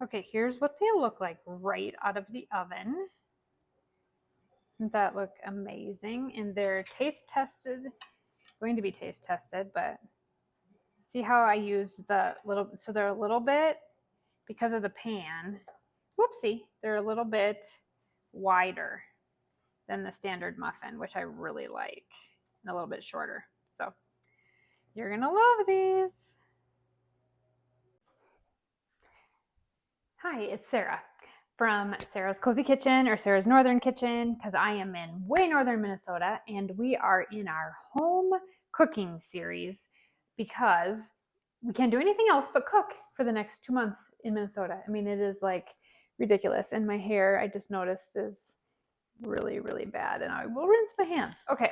Okay, here's what they look like right out of the oven. Doesn't that look amazing? And they're taste tested, going to be taste tested, but see how I use the little, so they're a little bit, because of the pan, whoopsie, they're a little bit wider than the standard muffin, which I really like, and a little bit shorter. So you're gonna love these. Hi, it's Sarah from Sarah's Cozy Kitchen, or Sarah's Northern Kitchen, because I am in way northern Minnesota, and we are in our home cooking series because we can't do anything else but cook for the next 2 months in Minnesota. I mean, it is like ridiculous. And my hair, I just noticed, is really, really bad, and I will rinse my hands. Okay,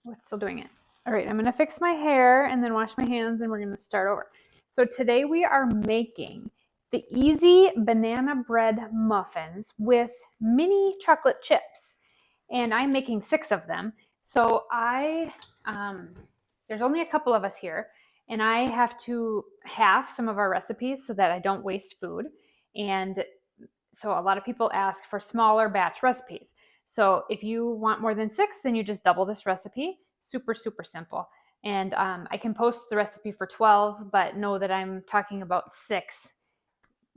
we're still doing it. All right, I'm gonna fix my hair and then wash my hands, and we're gonna start over. So today we are making the easy banana bread muffins with mini chocolate chips, and I'm making 6 of them. So there's only a couple of us here, and I have to half some of our recipes so that I don't waste food. And so a lot of people ask for smaller batch recipes. So if you want more than 6, then you just double this recipe. Super, super simple. And I can post the recipe for 12, but know that I'm talking about 6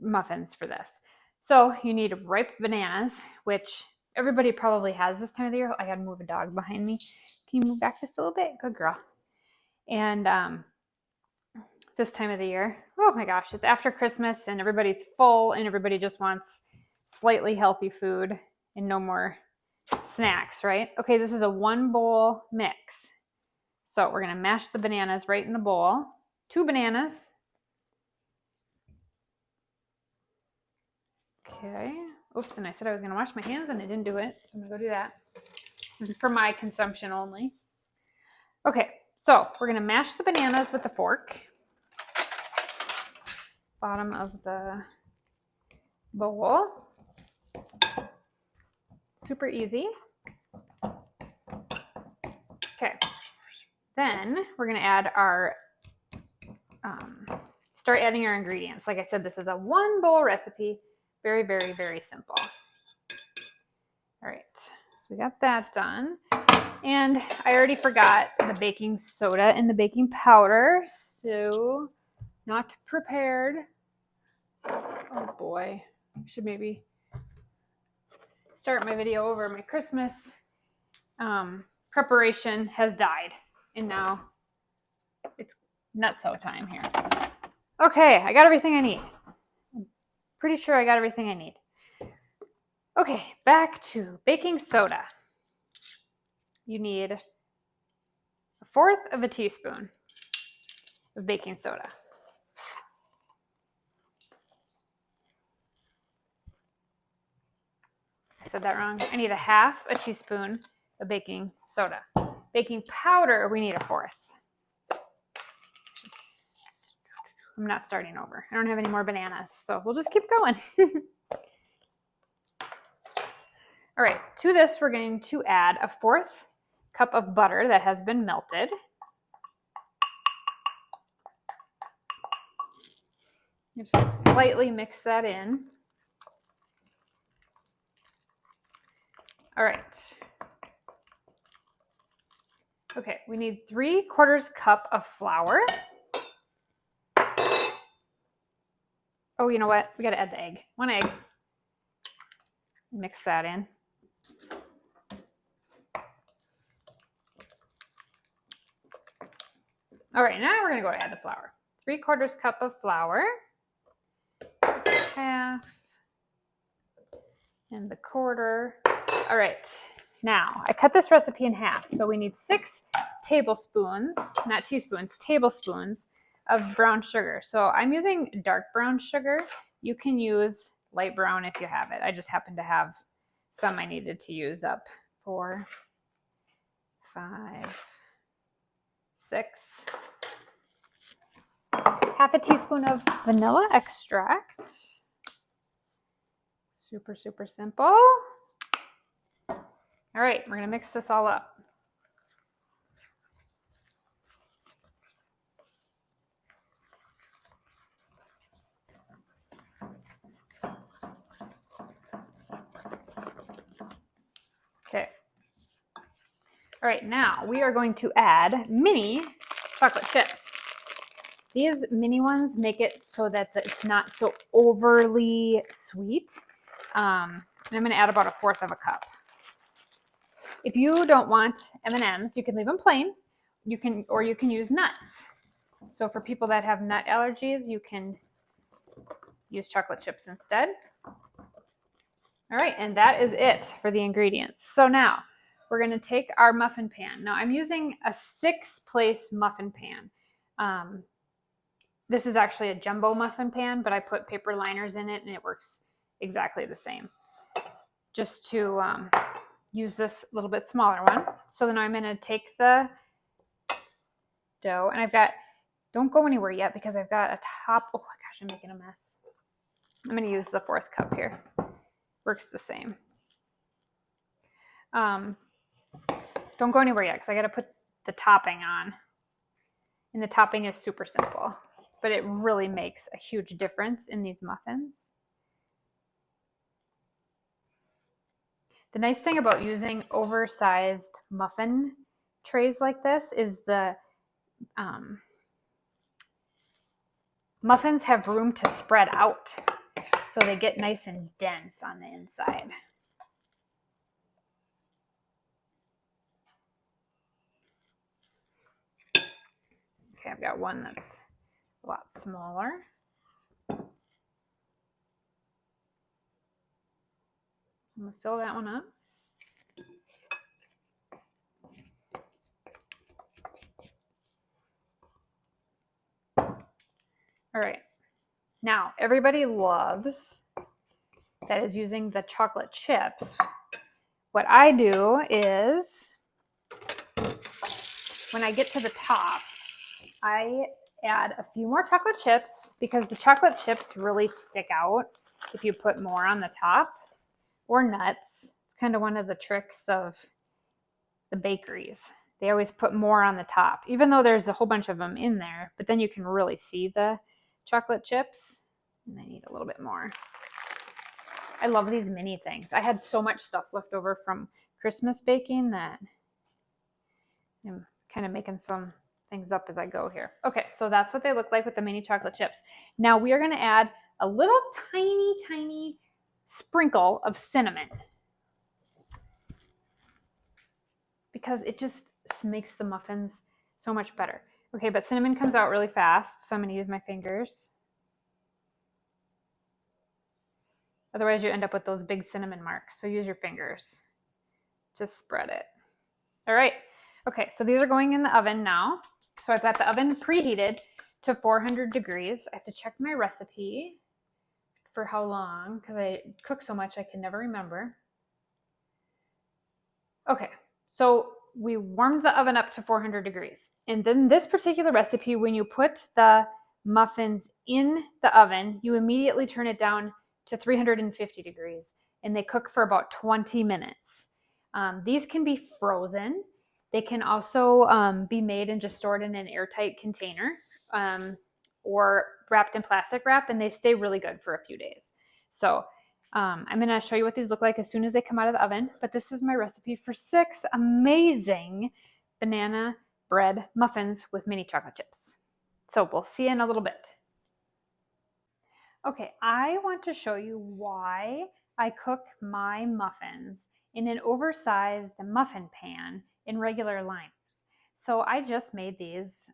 muffins for this. So you need ripe bananas, which everybody probably has this time of the year. I gotta move a dog behind me. Can you move back just a little bit? Good girl. And this time of the year, oh my gosh, it's after Christmas and everybody's full and everybody just wants slightly healthy food and no more snacks, right? Okay, this is a 1 bowl mix. So we're gonna mash the bananas right in the bowl. 2 bananas. Okay. Oops, and I said I was gonna wash my hands and I didn't do it. So I'm gonna go do that. This is for my consumption only. Okay, so we're gonna mash the bananas with a fork. Bottom of the bowl. Super easy. Okay, then we're gonna add our, start adding our ingredients. Like I said, this is a 1 bowl recipe. Very, very, very simple. All right, so we got that done. And I already forgot the baking soda and the baking powder, so not prepared. Oh boy, I should maybe start my video over. My Christmas preparation has died, and now it's nutso time here. Okay, I got everything I need. I'm pretty sure I got everything I need. Okay, back to baking soda. You need 1/4 teaspoon of baking soda. I said that wrong. I need 1/2 teaspoon of baking soda. Baking powder, we need 1/4. I'm not starting over. I don't have any more bananas, so we'll just keep going. All right, to this, we're going to add 1/4 cup of butter that has been melted. Just slightly mix that in. All right. Okay, we need 3/4 cup of flour. Oh, you know what? We got to add the egg. 1 egg. Mix that in. All right, now we're going to go add the flour. 3/4 cup of flour. 1/2 and the 1/4. All right, now I cut this recipe in half. So we need 6 tablespoons, not teaspoons, tablespoons of brown sugar. So I'm using dark brown sugar. You can use light brown if you have it. I just happen to have some I needed to use up. 4, 5, 6. 1/2 teaspoon of vanilla extract. Super, super simple. All right, we're gonna mix this all up. All right, now we are going to add mini chocolate chips. These mini ones make it so that it's not so overly sweet. And I'm going to add about 1/4 of a cup. If you don't want M&Ms, you can leave them plain. You can use nuts. So for people that have nut allergies, you can use chocolate chips instead. All right, and that is it for the ingredients. So now we're going to take our muffin pan. Now I'm using a 6-place muffin pan. This is actually a jumbo muffin pan, but I put paper liners in it and it works exactly the same. Just to use this little bit smaller one. So then I'm going to take the dough, and I've got, don't go anywhere yet because I've got a top, oh my gosh, I'm making a mess. I'm going to use the 4th cup here. Works the same. Don't go anywhere yet because I got to put the topping on. And the topping is super simple, but it really makes a huge difference in these muffins. The nice thing about using oversized muffin trays like this is the muffins have room to spread out, so they get nice and dense on the inside. Okay, I've got one that's a lot smaller. I'm going to fill that one up. All right. Now, everybody loves that is using the chocolate chips. What I do is, when I get to the top, I add a few more chocolate chips because the chocolate chips really stick out if you put more on the top, or nuts. It's kind of one of the tricks of the bakeries. They always put more on the top, even though there's a whole bunch of them in there, but then you can really see the chocolate chips. And I need a little bit more. I love these mini things. I had so much stuff left over from Christmas baking that I'm kind of making some things up as I go here. Okay, so that's what they look like with the mini chocolate chips. Now we are going to add a little tiny sprinkle of cinnamon because it just makes the muffins so much better. Okay, but cinnamon comes out really fast, so I'm going to use my fingers. Otherwise, you end up with those big cinnamon marks, so use your fingers. Just spread it. All right. Okay, so these are going in the oven now. So I've got the oven preheated to 400 degrees. I have to check my recipe for how long because I cook so much I can never remember. Okay, so we warmed the oven up to 400 degrees. And then this particular recipe, when you put the muffins in the oven, you immediately turn it down to 350 degrees and they cook for about 20 minutes. These can be frozen. They can also be made and just stored in an airtight container or wrapped in plastic wrap, and they stay really good for a few days. So I'm going to show you what these look like as soon as they come out of the oven, but this is my recipe for 6 amazing banana bread muffins with mini chocolate chips. So we'll see you in a little bit. Okay, I want to show you why I cook my muffins in an oversized muffin pan in regular liners. So I just made these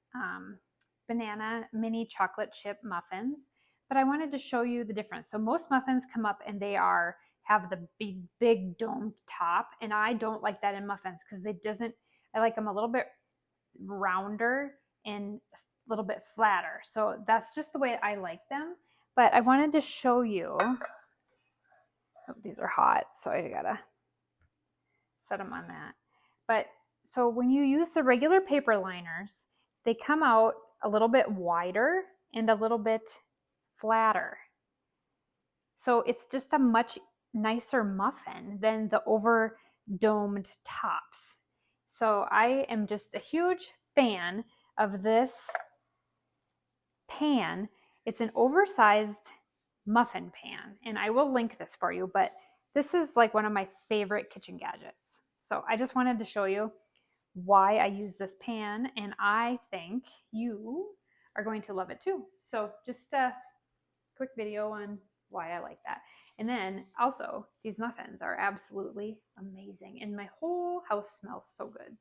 banana mini chocolate chip muffins, but I wanted to show you the difference. So most muffins come up and they have the big domed top, and I don't like that in muffins because I like them a little bit rounder and a little bit flatter. So that's just the way I like them. But I wanted to show you, oh, these are hot, so I gotta set them on that. But so when you use the regular paper liners, they come out a little bit wider and a little bit flatter. So it's just a much nicer muffin than the over domed tops. So I am just a huge fan of this pan. It's an oversized muffin pan, and I will link this for you, but this is like one of my favorite kitchen gadgets. So I just wanted to show you why I use this pan, and I think you are going to love it too. So just a quick video on why I like that. And then also, these muffins are absolutely amazing, and my whole house smells so good.